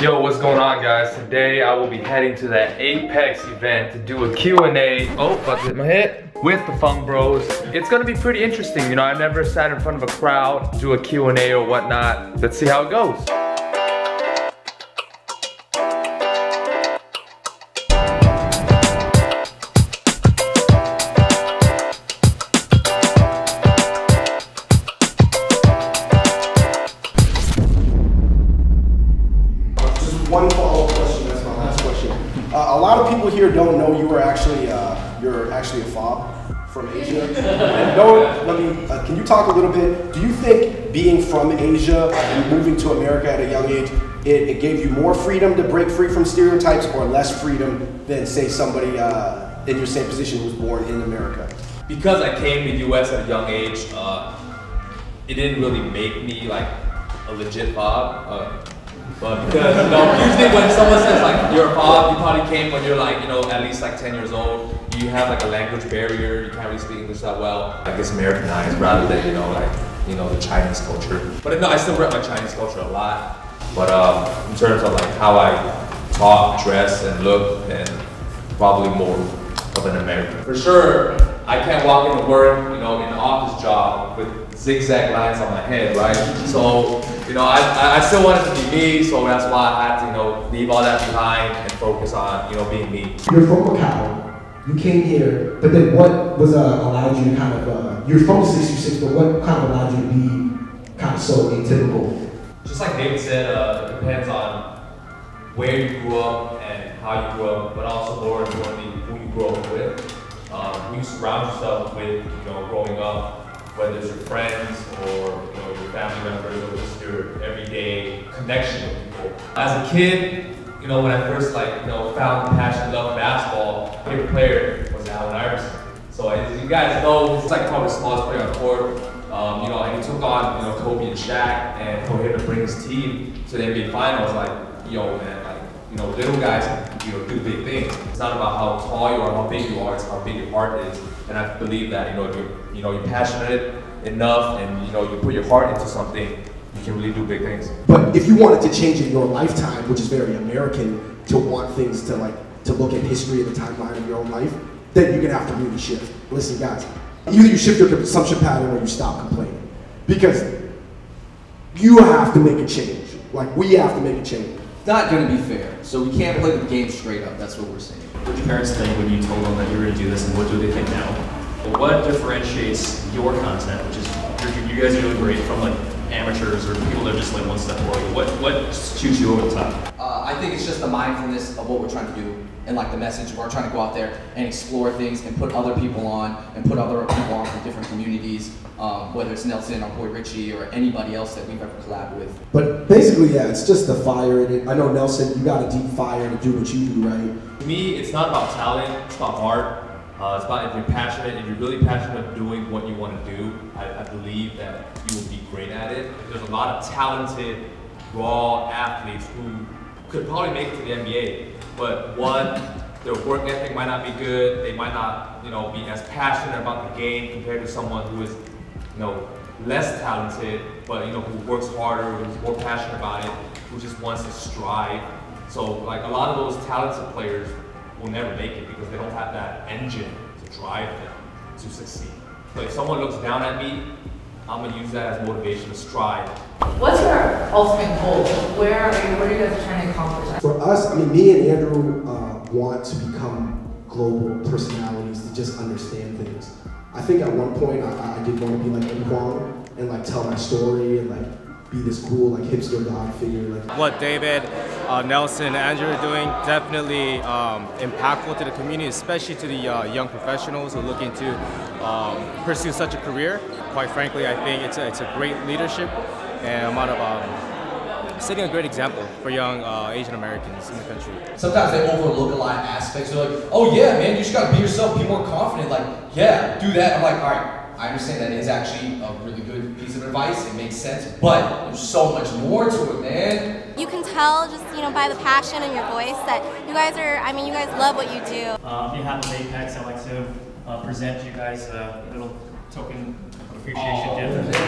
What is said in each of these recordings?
Yo, what's going on, guys? Today I will be heading to that Apex event to do a Q&A. Oh, about to hit my head. With the Fung Bros. It's gonna be pretty interesting. You know, I never sat in front of a crowd, do a Q&A or whatnot. Let's see how it goes. One follow-up question. That's my last question. A lot of people here don't know you were actually you're actually a fob from Asia. And can you talk a little bit? Do you think being from Asia and moving to America at a young age, it gave you more freedom to break free from stereotypes, or less freedom than, say, somebody in your same position who was born in America? Because I came to the U.S. at a young age, it didn't really make me like a legit fob. But because, you know, usually when someone says like you're a fob, you probably came when you're like, you know, at least like 10 years old. You have like a language barrier, you can't really speak English that well. I guess Americanized rather than, you know, like, you know, the Chinese culture. But no, I still rep my Chinese culture a lot. But in terms of like how I talk, dress, and look, then probably more of an American. For sure, I can't walk into work, you know, in an office job with zigzag lines on my head, right? So, you know, I still wanted to be me, so that's why I had to, you know, leave all that behind and focus on, you know, being me. You're from Macau, you came here, but then what was allowed you to kind of, you're from 66, but what kind of allowed you to be kind of so atypical? Just like David said, it depends on where you grew up and how you grew up, but also more importantly, who you grew up with. Who you surround yourself with, you know, growing up. Whether it's your friends or, you know, your family members or just your everyday connection with people. As a kid, you know, when I first found the passion, love basketball, my favorite player was Allen Iverson. So as you guys know, he's like probably the smallest player on the court. You know, and he took on, you know, Kobe and Shaq, and for him to bring his team to the NBA Finals, like, yo, man, like, you know, little guys can, you know, do big things. It's not about how tall you are, how big you are, it's how big your heart is. And I believe that, you know, if you're passionate enough and, you know, you put your heart into something, you can really do big things. But if you wanted to change in your lifetime, which is very American, to want things to look at history and the timeline of your own life, then you're gonna have to really shift. Listen, guys, either you shift your consumption pattern or you stop complaining. Because you have to make a change. Like, we have to make a change. It's not gonna be fair, so we can't play the game straight up, that's what we're saying. What did your parents think when you told them that you were going to do this, and what do they think now? What differentiates your content, which is, you guys are doing great, from like amateurs or people that are just like one step below you? What shoots you over the top? I think it's just the mindfulness of what we're trying to do, and like the message. We're trying to go out there and explore things and put other people on, and put other people on from different communities, whether it's Nelson or Boy Richie or anybody else that we've ever collabed with. But basically, yeah, it's just the fire in it. I know, Nelson, you got a deep fire to do what you do, right? To me, it's not about talent, it's about heart. It's about if you're passionate, if you're really passionate about doing what you want to do, I believe that you will be great at it. There's a lot of talented, raw athletes who could probably make it to the NBA, but one, their work ethic might not be good, they might not, you know, be as passionate about the game compared to someone who is, you know, less talented, but, you know, who works harder, who's more passionate about it, who just wants to strive. So, like, a lot of those talented players will never make it because they don't have that engine to drive them to succeed. But if someone looks down at me, I'm gonna use that as motivation to strive. What's your ultimate goal? What are you guys trying to accomplish? For us, I mean, me and Andrew want to become global personalities to just understand things. I think at one point I did want to be like Eddie Kwong and like tell my story and like be this cool like hipster god figure. Like what David, Nelson, and Andrew are doing, definitely impactful to the community, especially to the young professionals who are looking to pursue such a career. Quite frankly, I think it's a great leadership and amount of setting a great example for young Asian Americans in the country. Sometimes they overlook a lot of aspects. They're like, oh yeah, man, you just gotta be yourself, be more confident. Like, yeah, do that. I'm like, all right. I understand that is actually a really good piece of advice, it makes sense, but there's so much more to it, man. You can tell just, you know, by the passion in your voice that you guys you guys love what you do. On behalf of Apex, I'd like to present you guys a little token of appreciation gift.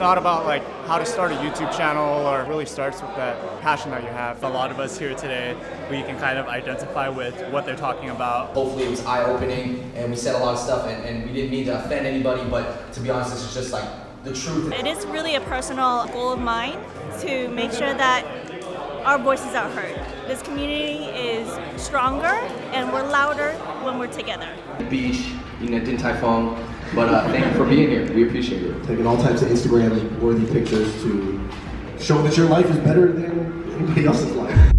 not about like how to start a YouTube channel, or it really starts with that passion that you have. A lot of us here today, we can kind of identify with what they're talking about. Hopefully it was eye-opening and we said a lot of stuff and we didn't mean to offend anybody, but to be honest, this is just like the truth. It is really a personal goal of mine to make sure that our voices are heard. This community is stronger and we're louder when we're together. Beach, you know, Din Tai Fung, but thank you for being here. We appreciate it. Taking all types of Instagram-worthy pictures to show that your life is better than anybody else's life.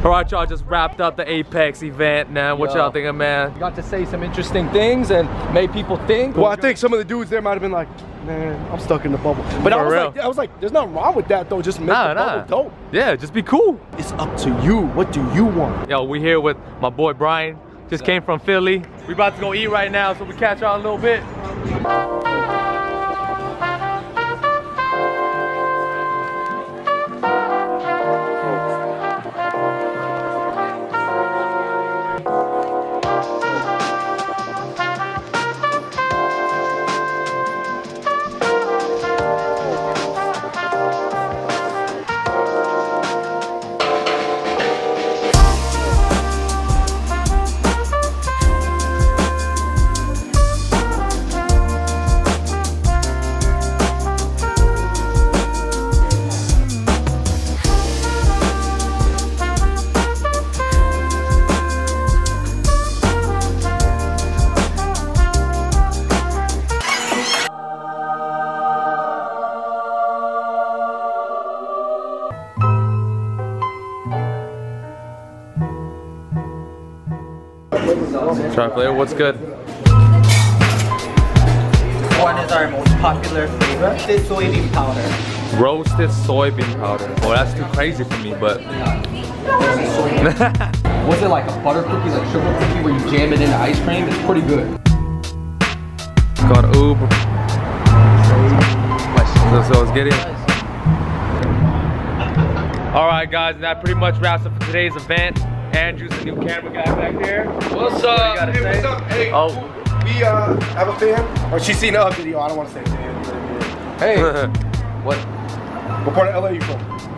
All right, y'all, just wrapped up the Apex event, man. What y'all thinking, man? You got to say some interesting things and made people think. Well, I think some of the dudes there might have been like, man, I'm stuck in the bubble. But I was like, there's nothing wrong with that though. Just make the bubble dope. Yeah, just be cool. It's up to you. What do you want? Yo, we here with my boy Brian. Just came from Philly. We about to go eat right now, so we catch y'all in a little bit. Chocolate, what's good? One is our most popular flavor, roasted soybean powder. Roasted soybean powder. Oh, that's too crazy for me, but... Was it like a butter cookie, like sugar cookie, where you jam it into ice cream? It's pretty good. It's called Oob. So let's get in. Alright guys, and that pretty much wraps up for today's event. Andrew's the new camera guy back there. What's up? Hey, what's up? Hey, we have a fan. Or she's seen a video. I don't want to say fan. Hey. What? What part of LA are you from?